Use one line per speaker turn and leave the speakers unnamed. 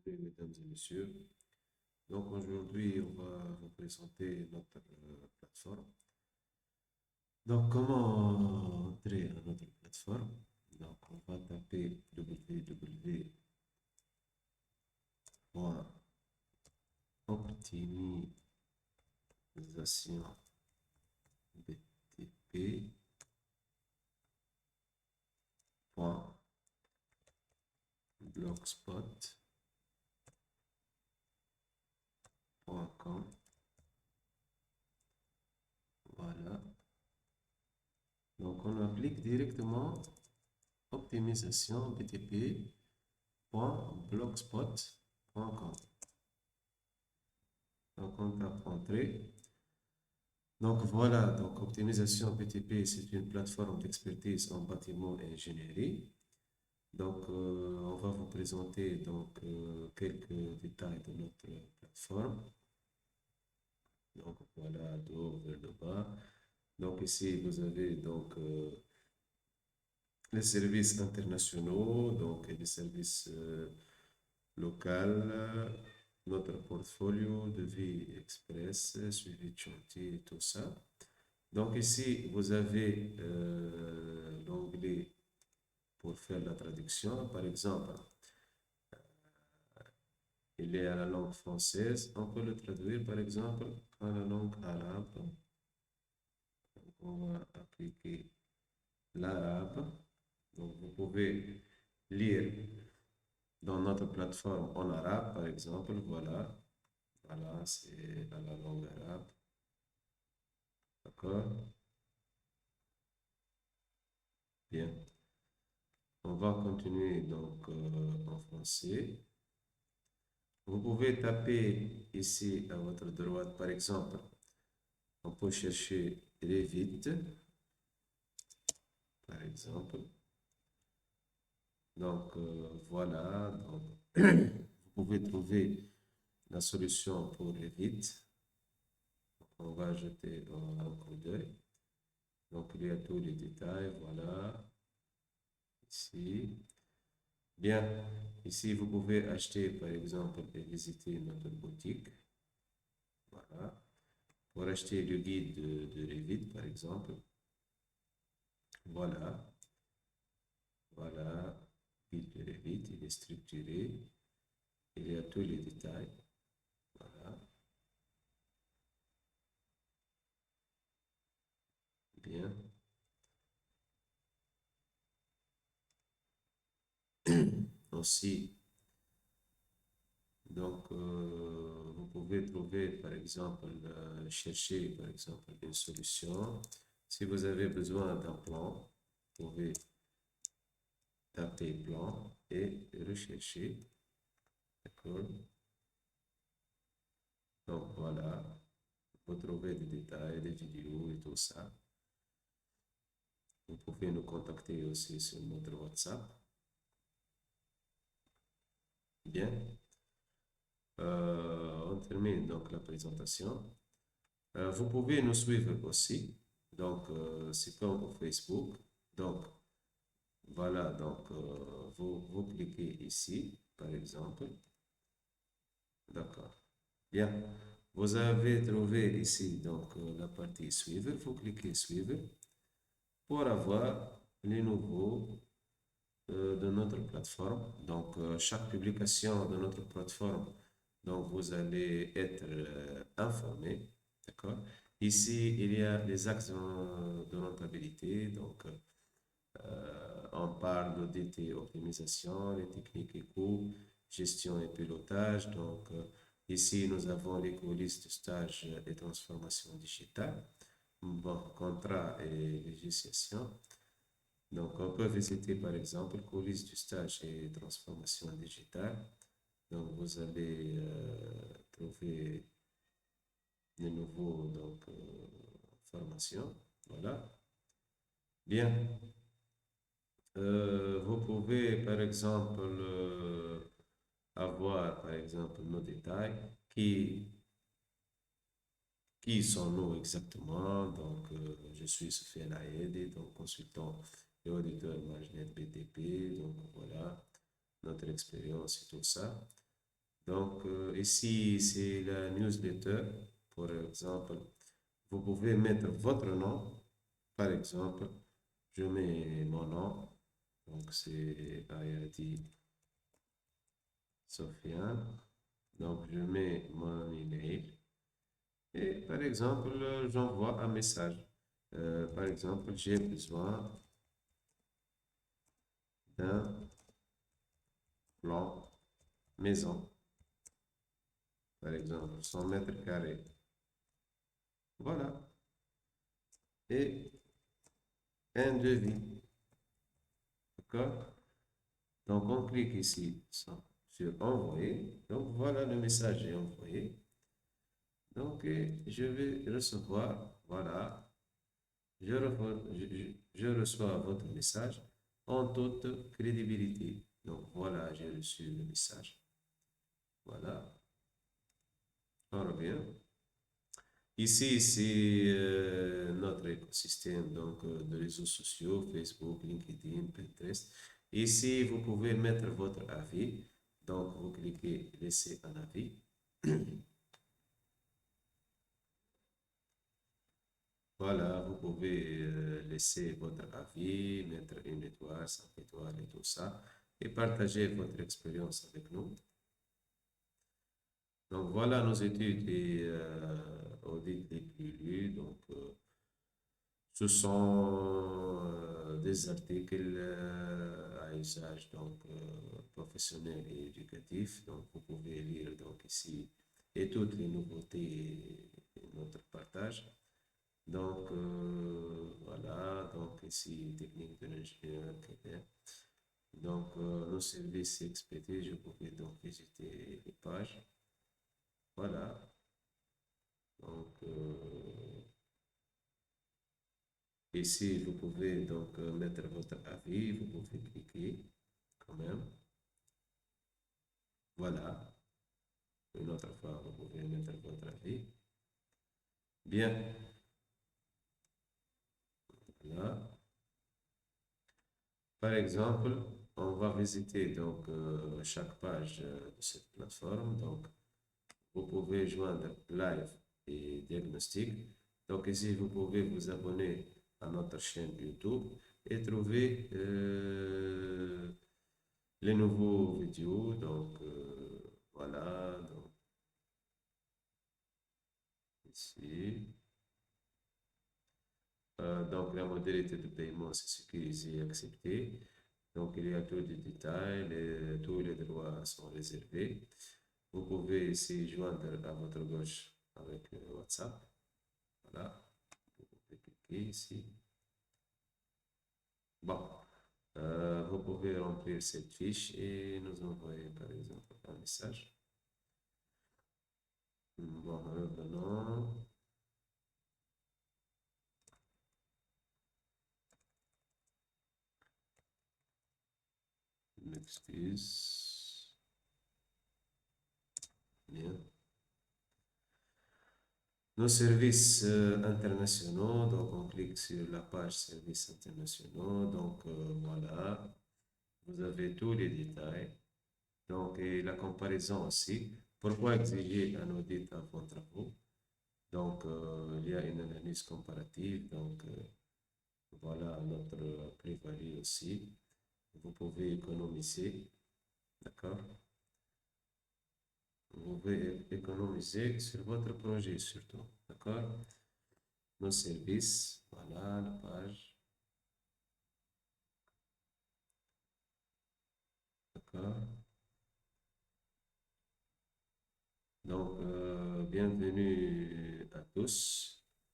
Bienvenue, mesdames et messieurs. Donc aujourd'hui, on va vous présenter notre plateforme. Donc comment entrer à notre plateforme? Donc on va taper www.optimisationbtp.blogspot.com. Voilà. Donc on applique directement optimisation btp.blogspot.com. Donc on tape entrée. Donc voilà, donc Optimisation BTP, c'est une plateforme d'expertise en bâtiment et ingénierie. Donc on va vous présenter donc quelques détails de notre plateforme. Donc voilà, de haut vers le bas. Donc ici vous avez donc les services internationaux, donc et les services locaux, notre portfolio de vie express, suivi de chantier et tout ça. Donc ici, vous avez l'onglet pour faire la traduction. Par exemple, il est à la langue française. On peut le traduire, par exemple, à la langue arabe. Donc, on va appliquer l'arabe. Donc, vous pouvez lire dans notre plateforme en arabe, par exemple. Voilà. Voilà, c'est à la langue arabe. D'accord? Bien. On va continuer donc en français. Vous pouvez taper ici à votre droite, par exemple, on peut chercher Revit, par exemple. Donc voilà, donc, vous pouvez trouver la solution pour Revit. Donc, on va jeter un coup d'œil. Donc il y a tous les détails, voilà, ici. Bien, ici vous pouvez acheter par exemple et visiter notre boutique. Voilà. Pour acheter le guide de Revit par exemple. Voilà. Voilà. Guide de Revit, il est structuré. Il y a tous les détails. Voilà. Bien. Aussi, donc, vous pouvez trouver, par exemple, chercher, par exemple, une solution. Si vous avez besoin d'un plan, vous pouvez taper plan et rechercher. D'accord? Donc, voilà. Vous trouvez des détails, des vidéos et tout ça. Vous pouvez nous contacter aussi sur notre WhatsApp. Bien. On termine donc la présentation. Vous pouvez nous suivre aussi. Donc, c'est comme au Facebook. Donc, voilà. Donc, vous cliquez ici, par exemple. D'accord. Bien. Vous avez trouvé ici donc la partie suivre. Vous cliquez suivre pour avoir les nouveaux de notre plateforme. Donc, chaque publication de notre plateforme, donc vous allez être informé. D'accord? Ici, il y a les axes de rentabilité. Donc, on parle d'audit et optimisation, les techniques et coûts, gestion et pilotage. Donc, ici, nous avons les coulisses de stage et transformation digitale. Bon, contrat et législation. Donc, on peut visiter par exemple coulisses du stage et transformation digitale. Donc, vous allez trouver de nouveaux formations. Voilà. Bien. Vous pouvez par exemple avoir par exemple nos détails qui sont-nous exactement. Donc, je suis Sofiane Aïedi, donc consultant et auditeur Magnet BTP. Donc, voilà notre expérience et tout ça. Donc, ici, c'est la newsletter. Par exemple, vous pouvez mettre votre nom. Par exemple, je mets mon nom. Donc, c'est Ayadi Sofiane. Donc, je mets mon email. Et par exemple, j'envoie un message. Par exemple, j'ai besoin d'un plan maison. Par exemple, 100 mètres carrés. Voilà. Et un devis. D'accord? Donc, on clique ici sur envoyer. Donc, voilà, le message est envoyé. Donc, je vais recevoir, voilà, je reçois votre message en toute crédibilité. Donc, voilà, j'ai reçu le message. Voilà, on revient. Ici, c'est notre écosystème donc, de réseaux sociaux, Facebook, LinkedIn, Pinterest. Ici, vous pouvez mettre votre avis. Donc, vous cliquez laisser un avis. Voilà, vous pouvez laisser votre avis, mettre une étoile, 5 étoiles et tout ça, et partager votre expérience avec nous. Donc, voilà nos études et audits les plus lus. Donc, ce sont des articles à usage donc, professionnel et éducatif. Donc, vous pouvez lire donc, ici et toutes les nouveautés et notre partage. Donc, voilà, donc ici, technique de l'ingénieur. Donc, nos services expédiés, je pouvais donc visiter les pages. Voilà. Donc, ici, vous pouvez donc mettre votre avis, vous pouvez cliquer quand même. Voilà. Une autre fois, vous pouvez mettre votre avis. Bien. Voilà. Par exemple, on va visiter donc chaque page de cette plateforme. Donc, vous pouvez joindre live et diagnostic. Donc ici, vous pouvez vous abonner à notre chaîne YouTube et trouver les nouveaux vidéos. Donc voilà, donc ici. Donc la modalité de paiement, c'est sécurisé et accepté. Donc il y a tous les détails, tous les droits sont réservés. Vous pouvez ici joindre à votre gauche avec WhatsApp. Voilà, vous pouvez cliquer ici. Bon, vous pouvez remplir cette fiche et nous envoyer par exemple un message. Bon, revenons. M'excuse. Bien. Nos services internationaux, donc on clique sur la page services internationaux. Donc voilà, vous avez tous les détails. Donc, et la comparaison aussi. Pourquoi exiger un audit avant travaux? Donc, il y a une analyse comparative. Donc, voilà notre plus-value aussi. Vous pouvez économiser, d'accord? Vous pouvez économiser sur votre projet surtout, d'accord? Nos services, voilà la page, d'accord? Donc, bienvenue à tous.